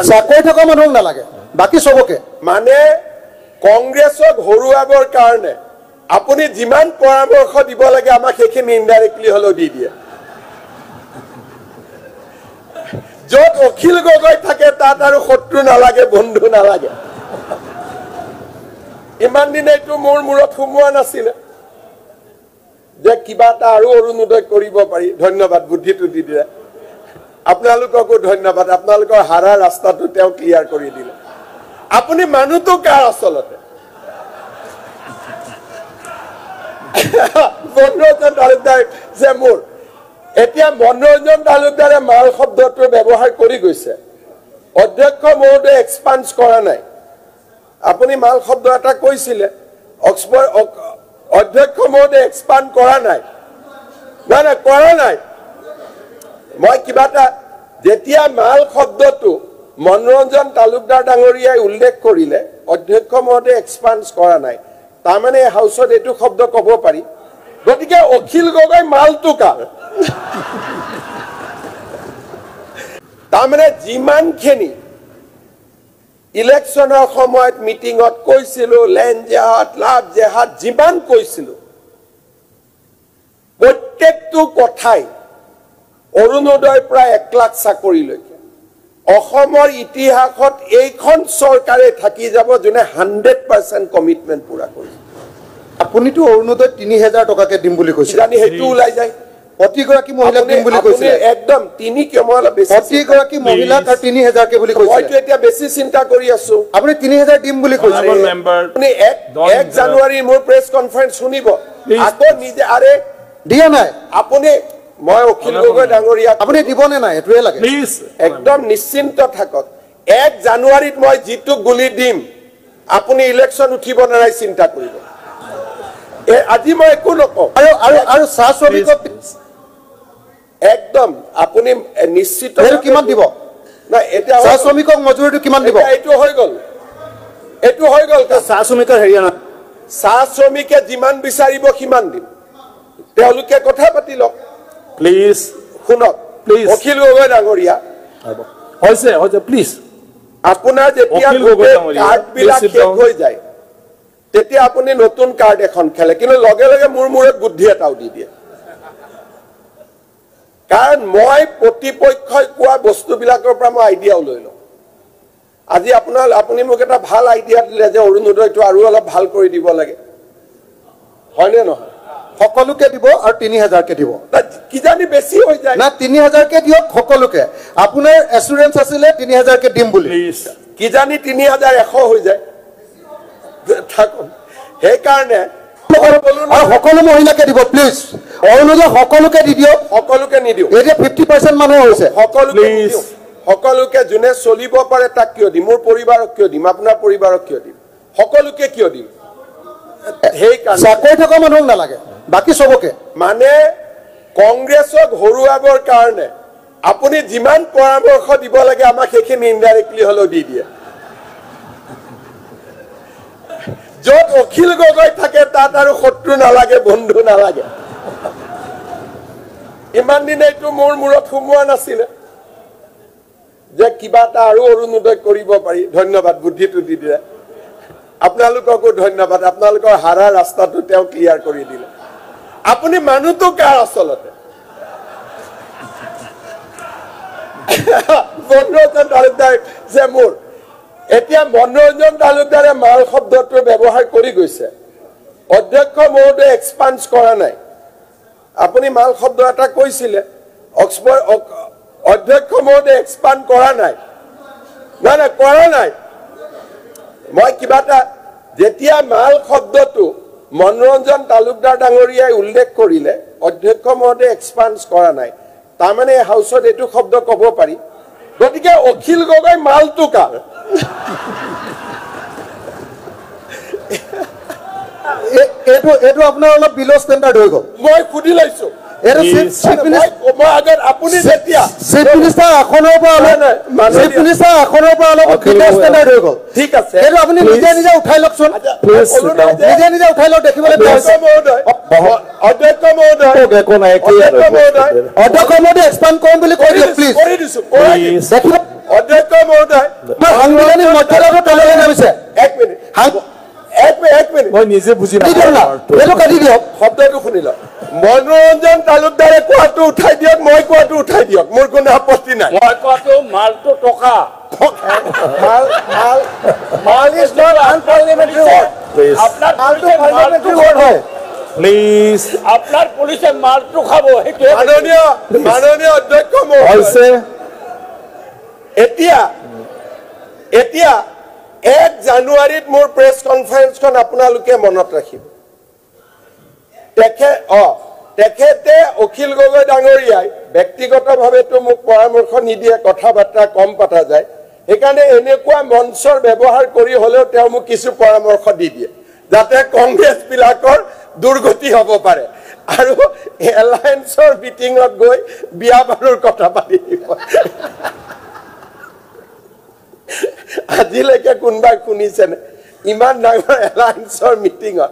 চাকৰি থকা মানুহক নালাগে বাকি সবকে মানে কংগ্ৰেছক হৰুৱাবৰ কাৰণে আপুনি যিমান পৰামৰ্শ দিব লাগে আমাক সেইখিনি ইনডাইৰেক্টলি হলেও দি দিয়ে য'ত অখিল গগৈ থাকে তাত আৰু শত্ৰু নালাগে বন্ধু নালাগে ইমান দিন এইটো মোৰ মূৰত সোমোৱা নাছিলে যে কিবা এটা আৰু অৰুণোদয় কৰিব পাৰি ধন্যবাদ বুদ্ধিটো দি দিলে আপোনালোককো ধন্যবাদ আপোনালোকৰ হাৰা ৰাস্তাটো তেওঁ ক্লিয়াৰ কৰি দিলে আপুনি মানুহটো কাৰ আচলতে মনোৰঞ্জন তালুকদাৰ যে মোৰ এতিয়া মনোৰঞ্জন তালুকদাৰে মাল শব্দটো ব্যৱহাৰ কৰি গৈছে অধ্যক্ষ মহোদয়ে এক্সপান্স কৰা নাই আপুনি মাল শব্দ এটা কৈছিলে অক্সফৰ্ড অধ্যক্ষ মহোদয়ে এক্সপান্ড কৰা নাই না কৰা নাই মই কিবা এটা যেতিয়া মাল শব্দটো মনোৰঞ্জন তালুকদাৰ ডাঙৰীয়াই উল্লেখ কৰিলে অধ্যক্ষ মহোদয়ে এক্সপান্স কৰা নাই তাৰমানে হাউচত এইটো শব্দ ক'ব পাৰি গতিকে অখিল গগৈ মালটো কাৰ তাৰমানে যিমানখিনি ইলেকশ্যনৰ সময়ত মিটিঙত কৈছিলো লেন জেহাদ লাভ জেহাদ যিমান কৈছিলো প্ৰত্যেকটো কথাই অৰুণোদয় প্ৰায় 1 লাখ চাকৰিলৈকে অসমৰ ইতিহাসত এইখন চৰকাৰে থাকি যাব যোনে 100% কমিটমেন্ট পুৰা কৰিছে আপুনিতো অৰুণোদয় 3000 টকাকে দিম বুলি কৈছে জানি হেতু ওলাই যায় প্ৰতিগৰাকী মহিলাক দিম বুলি কৈছে একদম 3 কেমলা বেছি প্ৰতিগৰাকী মহিলাক 3000 কে বুলি কৈছে হয়তো এতিয়া বেছি চিন্তা কৰি আছো আপুনি 3000 দিম বুলি কৈছে আপুনি 1 জানুৱাৰী মোৰ প্ৰেছ কনফাৰেন্স শুনিব আকৌ নিজে আৰে দিয়া নাই আপুনি মই অখিল গগৈ ডাঙৰীয়া আপুনি দিবনে নাই এটোৱে লাগে প্লিজ একদম নিশ্চিন্ত থাকক 1 জানুৱাৰীত মই জিতু গুলি দিম আপুনি ইলেকশ্যন উঠিব নাই চিন্তা কৰিব আজি মই একো নকওঁ আৰু চাহ শ্ৰমিকক একদম আপুনি নিশ্চিত কিমান দিব না এটা চাহ শ্ৰমিকক মজুৰিটো কিমান দিব এইটো হৈ গল চাহ শ্ৰমিকৰ হেৰিয়ানা চাহ শ্ৰমিকে যিমান বিচাৰিব সিমান দিম তেওঁলোকে কথা পাতি লওক প্লিজ শুনক প্লিজ অখিল গগৈ ডাঙৰীয়া হৈছে প্লিজ আপোনাৰ যেতিয়া কাৰ্ডবিলাক শেষ হৈ যায় তেতিয়া আপুনি নতুন কাৰ্ড এখন খেলে কিন্তু লগে লগে মোৰ মূৰত বুদ্ধি এটাও দি দিয়ে কাৰণ মই প্ৰতিপক্ষই কোৱা বস্তুবিলাকৰ পৰা মই আইডিয়াও লৈ লওঁ আজি আপুনি মোক এটা ভাল আইডিয়া দিলে যে অৰুণোদয়টো আৰু অলপ ভাল কৰি দিব লাগে হয়নে নহয় সকলোকে দিব আৰু 3000 কে দিব কিজানি বেছি হৈ যায় না 3000 কে দিয়ক সকলোকে আপোনাৰ এসুৰেন্স আছিলে 3000 কে দিম বুলি কিজানি 3100 হৈ যায় থাকক সেই কাৰণে সকলো মহিলাকে দিব প্লিজ অৰুণোদয় সকলোকে দি দিয়ক সকলোকে নিদিও এতিয়া 50% মানুহ হৈছে সকলোকে যোনে চলিব পাৰে তাক কিয় দিম মোৰ পৰিবাৰক কিয় দিম আপোনাৰ পৰিবাৰক কিয় দিম সকলোকে কিয় দিম সেই কাৰণে চাকৰি থকা মানুহক নালাগে বাকি সবকে মানে কংগ্ৰেছক হৰুৱাবৰ কাৰণে আপুনি যিমান পৰামৰ্শ দিব লাগে আমাক সেইখিনি ইনডাইৰেক্টলি হলেও দি দিয়ে য'ত অখিল গগৈ থাকে তাত আৰু শত্ৰু নালাগে বন্ধু নালাগে ইমান দিন এইটো মোৰ মূৰত সোমোৱা নাছিলে যে কিবা এটা আৰু অৰুণোদয় কৰিব পাৰি ধন্যবাদ বুদ্ধিটো দি দিলে আপোনালোককো ধন্যবাদ আপোনালোকৰ হাৰা ৰাস্তাটো তেওঁ ক্লিয়াৰ কৰি দিলে আপুনি মানুহটো কাৰ আচলতে মনোৰঞ্জন তালুকদাৰ যে মোৰ এতিয়া মনোৰঞ্জন তালুকদাৰে মাল শব্দটো ব্যৱহাৰ কৰি গৈছে অধ্যক্ষ মহোদয়ে এক্সপান্স কৰা নাই আপুনি মাল শব্দ এটা কৈছিলে অক্সফৰ্ড অধ্যক্ষ মহোদয়ে এক্সপান্ড কৰা নাই না কৰা নাই মই কিবা এটা যেতিয়া মাল শব্দটো মনোৰঞ্জন তালুকদাৰ ডাঙৰীয়াই উল্লেখ কৰিলে অধ্যক্ষ মহোদয়ে এক্সপান্স কৰা নাই তাৰমানে হাউচত এইটো শব্দ ক'ব পাৰি গতিকে অখিল গগৈ মালটো কাৰ এইটো আপোনাৰ অলপ বিলো ষ্টেণ্ডাৰ্ড হৈ গ'ল মই সুধি লৈছো এইটো চিফ মিনিষ্টাৰ মই আগত আপুনি যেতিয়া চিফ মিনিষ্টাৰ আসনৰ পৰা চিফ মিনিষ্টাৰ আসনৰ পৰা অলপ ষ্টেণ্ডাৰ্ড হৈ গ'ল ঠিক আছে সেইটো আপুনি নিজে নিজে উঠাই লওকচোন নিজে নিজে উঠাই লওক দেখিবলৈ অধ্যক্ষ মহোদয় অধ্যক্ষ মহোদয় এক্সপাণ্ড কৰিম বুলি কৈ দিয়ক প্লিজ কৰি দিছো দেখিব অধ্যক্ষ মহোদয় সাংবিধানিক মৰ্যাদাটো তললৈ নামিছে এক মিনিট মই নিজে বুজি এইটো কাটি দিয়ক শব্দটো শুনি লওক মনোৰঞ্জন তালুকদাৰে কোৱাটো উঠাই দিয়ক মই কোৱাটো উঠাই দিয়ক মোৰ কোনো আপত্তি নাই মই কোৱাটো মালটো টকা মাল ইজ নট আনপাৰ্লিয়ামেণ্টাৰী ৱৰ্ড আপনাৰ মালটো পাৰ্লিয়ামেণ্টাৰী ৱৰ্ড হয় প্লিজ আপনার পুলিশে মালটো খাব সেইটো মাননীয় অধ্যক্ষ মহোদয় হৈছে এতিয়া 1 জানুৱাৰীত মোৰ প্ৰেছ কনফাৰেন্সখন আপোনালোকে মনত ৰাখিব তেখেতে অখিল গগৈ ডাঙৰীয়াই ব্যক্তিগতভাৱেতো মোক পৰামৰ্শ নিদিয়ে কথা বাৰ্তা কম পতা যায় সেইকাৰণে এনেকুৱা মঞ্চৰ ব্যৱহাৰ কৰি হ'লেও তেওঁ মোক কিছু পৰামৰ্শ দি দিয়ে যাতে কংগ্ৰেছ বিলাকৰ দুৰ্গতি হ'ব পাৰে আৰু এলায়েন্সৰ মিটিঙত গৈ বিয়া বাৰুৰ কথা পাতি দিব আজিলৈকে কোনোবাই শুনিছেনে ইমান ডাঙৰ এলায়েন্সৰ মিটিঙত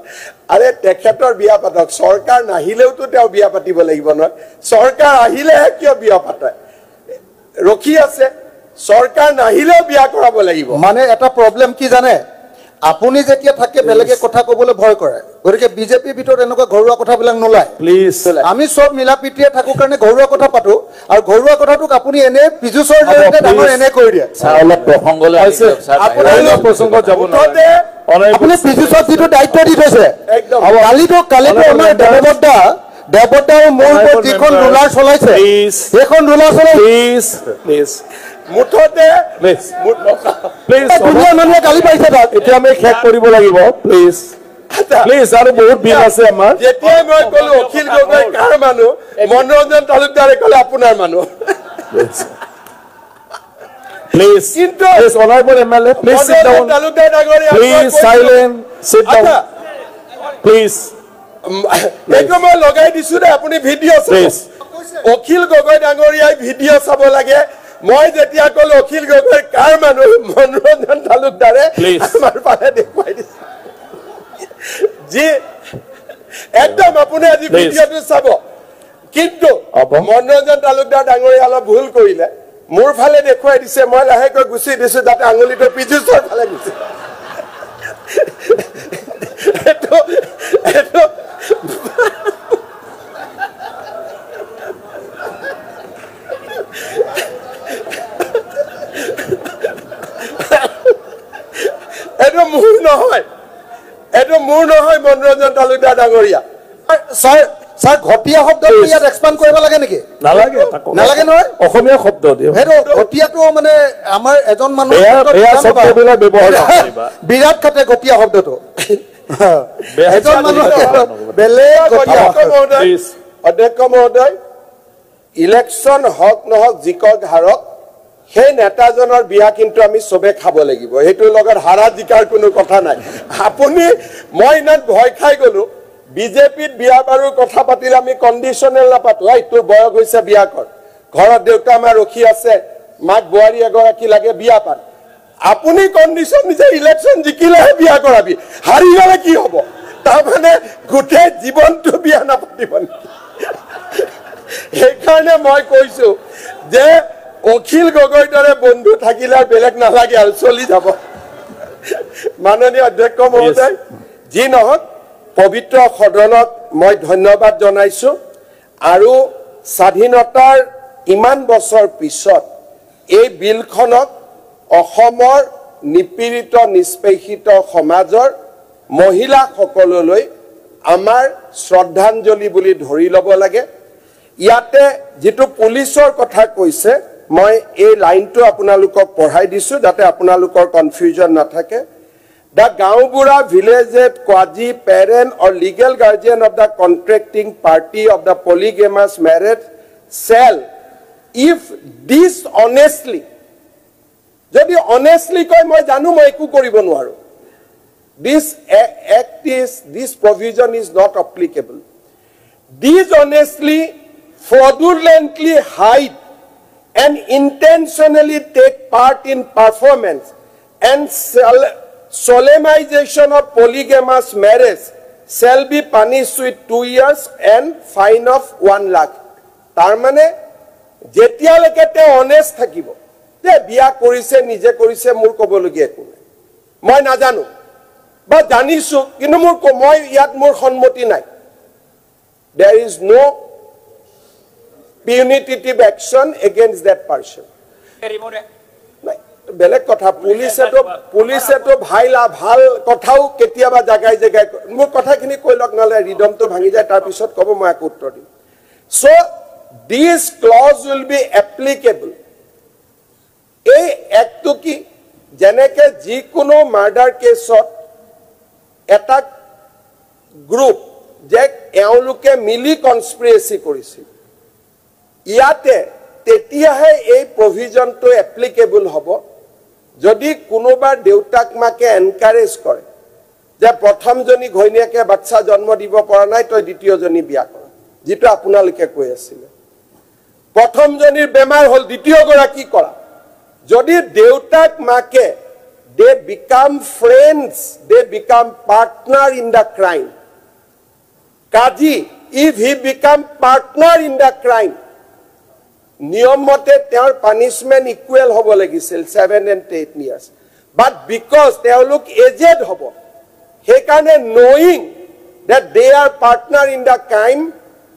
আৰে তেখেতৰ বিয়া পাতক চৰকাৰ নাহিলেওতো তেওঁ বিয়া পাতিব লাগিব নহয় চৰকাৰ আহিলেহে কিয় বিয়া পাতায় ৰখি আছে চৰকাৰ নাহিলেও বিয়া কৰাব লাগিব মানে এটা প্ৰব্লেম কি জানে আপুনি যেতিয়া থাকে বেলেগে কথা ক'বলৈ ভয় কৰে গতিকে বিজেপিৰ ভিতৰত এনেকুৱা ঘৰুৱা কথাবিলাক নোলায় প্লিজ আমি সব মিলা প্ৰীতিয়ে থাকো কাৰণে ঘৰুৱা কথা পাতো আৰু ঘৰুৱা কথাটোক আপুনি এনে পিজুচৰ জৰিয়তে ডাঙৰ এনে কৰি দিয়ে স্যাৰ অলপ প্ৰসংগলৈ হৈছে আপোনাৰ প্ৰসংগ যাব মুঠতে আপুনি পিজুচৰ যিটো দায়িত্ব দি থৈছে একদম কালিতো আমাৰ দেৱবৰ্দা আৰু মোৰ ওপৰত যিখন ৰুলাৰ চলাইছে সেইখন ৰুলাৰ চলাই প্লিজ মুঠতে দুনীয়া মানুহে গালি পাইছে তাত এতিয়া আমি শেষ কৰিব লাগিব প্লিজ আৰু বহুত বিল আছে আমাৰ যেতিয়াই মই ক'লো অখিল গগৈ কাৰ মানুহ মনোৰঞ্জন তালুকদাৰে ক'লে আপোনাৰ মানুহ প্লিজ কিন্তু honorable MLA please sit মনোৰঞ্জন down তালুকদাৰ ডাঙৰীয়া please silent sit down please এইটো মই লগাই দিছো দে আপুনি ভিডিঅ' চাব Please. অখিল গগৈ ডাঙৰীয়াই ভিডিঅ' চাব লাগে মই যেতিয়া ক'লো অখিল গগৈ কাৰ মানুহ মনোৰঞ্জন তালুকদাৰে Please. আমাৰ ফালে দেখুৱাই দিছে যি একদম আপুনি আজি Please. ভিডিঅ'টো চাব কিন্তু হ'ব। মনোৰঞ্জন তালুকদাৰ ডাঙৰীয়া অলপ ভুল কৰিলে মোৰ ফালে দেখুৱাই দিছে মই লাহেকৈ গুচি দিছো যাতে আঙুলিটো পিজুচৰ ফালে গুচি এইটো মোৰ নহয় মনোৰঞ্জন তালুকদাৰ ডাঙৰীয়া ছাৰ ঘটীয়া শব্দটো ইয়াত এক্সপাণ্ড কৰিব লাগে নেকি নালাগে নহয় অসমীয়া শব্দ দিও সেইটো ঘটীয়াটো মানে আমাৰ এজন মানুহ বেয়া শব্দবিলাক ব্যৱহাৰ নকৰিবা বিৰাট খাতে ঘটীয়া শব্দটো এজন মানুহ বেলেগ অধ্যক্ষ মহোদয় ইলেকশ্যন হওক নহওক জিকক হাৰক সেই নেতাজনৰ বিয়া কিন্তু আমি চবে খাব লাগিব সেইটোৰ লগত হাৰা জিকাৰ কোনো কথা নাই আপুনি মই ইমান ভয় খাই গলো বিজেপিত বিয়া বাৰুৰ কথা পাতিলে আমি কণ্ডিশ্যনেল নাপাতো তোৰ বয়স হৈছে বিয়া কৰ ঘৰত দেউতা মা ৰখি আছে মাক বোৱাৰী এগৰাকী লাগে বিয়া পাত আপুনি কণ্ডিশ্যন দিছে ইলেকশ্যন জিকিলেহে বিয়া কৰাবি হাৰি গ'লে কি হ'ব তাৰমানে গোটেই জীৱনটো বিয়া নাপাতিব নেকি সেইকাৰণে মই কৈছো যে অখিল গগৈৰ দৰে বন্ধু থাকিলে বেলেগ নালাগে আৰু চলি যাব মাননীয় অধ্যক্ষ মহোদয় যি নহওক পবিত্ৰ সদনত মই ধন্যবাদ জনাইছো আৰু স্বাধীনতাৰ ইমান বছৰ পিছত এই বিলখনক অসমৰ নিপীড়িত নিষ্পেষিত সমাজৰ মহিলাসকললৈ আমাৰ শ্ৰদ্ধাঞ্জলি বুলি ধৰি ল'ব লাগে ইয়াতে যেটো পুলিচৰ কথা কৈছে মই এই লাইনটো আপোনালোকক পঢ়াই দিছো যাতে আপোনালোকৰ কনফিউজন নাথাকে The Gaubura village quasi parent or legal guardian of the contracting party of the polygamous marriage shall, if dishonestly, যদি honestly কয় মই জানো মই একো কৰিব নোৱাৰো this provision is not applicable. Dishonestly fraudulently hide and intentionally take part in performance and solemnization of polygamous marriage shall be punished with 2 years and fine of 1 lakh. Tarmane, jetialeke te honest thakibo. Je biya korise, nije korise, mur kobologi eku nai. Moi najanu. Ba janisu, kintu moi yat mur khonmoti nai. There is no punitive action against that person. বেলেগ কথা পুলিচেতো ভাল কথাও কেতিয়াবা জাগাই জাগাই মোৰ কথাখিনি কৈ লওক নহলে ৰিডমটো ভাঙি যায় তাৰ পিছত কব মই এক উত্তৰ দিম so this clause will be applicable এই একটো কি যেনেকে যিকোনো মাৰ্ডাৰ কেছত এটা গ্ৰুপ যে এওঁলোকে মিলি কনস্পিৰেচি কৰিছিল ইয়াতে তেতিয়াহে এই প্ৰভিজনটো এপ্লিকেবল হ'ব যদি কোনোবা দেউতাক মাকে এনকাৰেজ কৰে যে প্ৰথমজনী ঘৈণীয়াকে বাচ্চা জন্ম দিব পৰা নাই তই দ্বিতীয়জনী বিয়া কৰ যেটো আপোনালোকে কৈ আছিল প্ৰথমজনীৰ বেমাৰ হল দ্বিতীয় গৰাকী কৰা যদি দেউতাক মাকে they become friends they become partner in the crime kaji if he become partner in the crime নিয়ম মতে তেওঁৰ পানিশমেন্ট ইকুৱেল হ'ব লাগিছিল 7 and 8 years but because তেওঁলোক এজেড হ'ব হেকাৰণে knowing that they are partner in the crime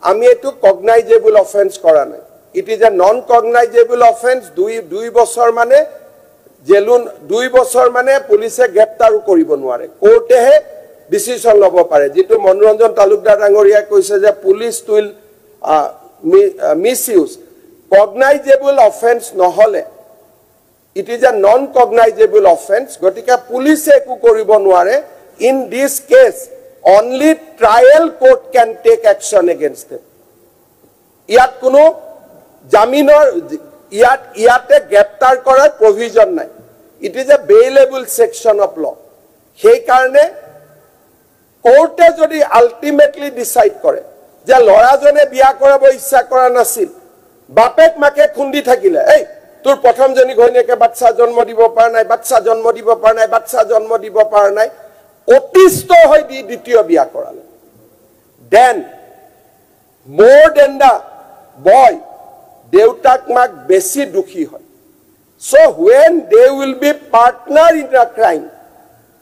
আমি এটো cognizable offence কৰা নাই it is a non cognizable offense 2 বছৰ মানে জেলুন 2 বছৰ মানে পুলিচে গ্ৰেপ্তাৰো কৰিব নোৱাৰে কোৰ্টেহে ডিসিশন ল'ব পাৰে যেটো মনোৰঞ্জন তালুকদাৰ ডাঙৰীয়া কৈছে যে police will misuse cognizable offense নহলে it is a non cognizable offense gotika police eku koribo nuare in this case only trial court can take action against them iat kuno jaminor iate greptar korar provision nai it is a bailable section of law সেই কারণে কোর্টে যদি ultimately decide করে যে লৰাজনে বিয়া কৰাব ইচ্ছা কৰা নাছিল বাপেক মাকে খুন্দি থাকিলে এই তোৰ প্ৰথমজনী ঘৈণীয়াকে বাচ্চা জন্ম দিব পৰা নাই বাচ্চা জন্ম দিব পৰা নাই বাচ্চা জন্ম দিব পৰা নাই অতিষ্ঠ হৈ দ্বিতীয় বিয়া কৰালে then more than the boy দেউতাক মাক বেছি দুখী হয় so when they will be partner in the crime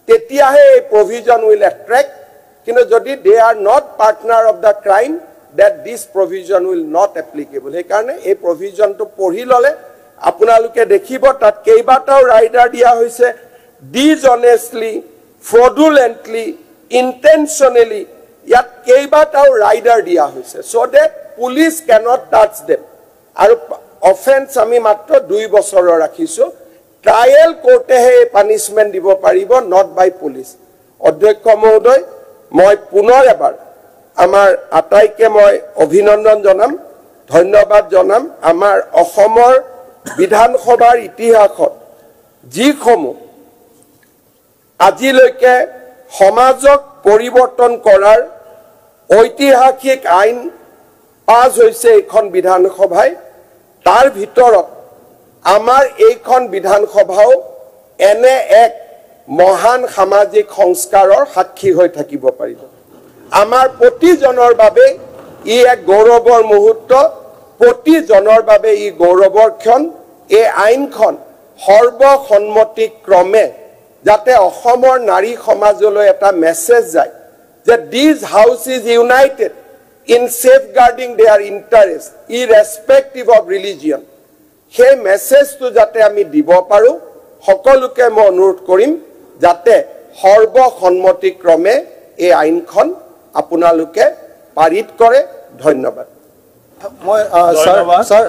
তেতিয়াহে এই provision will attract কিন্তু যদি they are not partner of the crime that this provision will not applicable he karone ei provision to pori lole apunaluke dekhibo tat keibatao rider dia hoise dishonestly fraudulently intentionally yat keibatao rider dia hoise so that police cannot touch them aru offense ami matro 2 bosoror rakhisu trial court he punishment dibo paribo not by police অধ্যক্ষ মহোদয় মই পুনৰ এবাৰ আমাৰ আটাইকে মই অভিনন্দন জনাম ধন্যবাদ জনাম আমাৰ অসমৰ বিধানসভাৰ ইতিহাসত যিসমূহ আজিলৈকে সমাজক পৰিৱৰ্তন কৰাৰ ঐতিহাসিক আইন পাছ হৈছে এখন বিধানসভাই তাৰ ভিতৰত আমাৰ এইখন বিধানসভাও এনে এক মহান সামাজিক সংস্কাৰৰ সাক্ষী হৈ থাকিব পাৰিব আমাৰ প্ৰতিজনৰ বাবে ই এক গৌৰৱৰ মুহূৰ্ত প্ৰতিজনৰ বাবে ই গৌৰৱৰ ক্ষণ এই আইনখন সৰ্বসন্মতি ক্ৰমে যাতে অসমৰ নাৰী সমাজলৈ এটা মেছেজ যায় যে this house is United in safeguarding their interest irrespective of religion সেই মেছেজটো যাতে আমি দিব পাৰো সকলোকে মই অনুৰোধ কৰিম যাতে সৰ্বসন্মতি ক্ৰমে এই আইনখন আপোনালোকে পাৰিত কৰে ধন্যবাদ মই স্যাৰ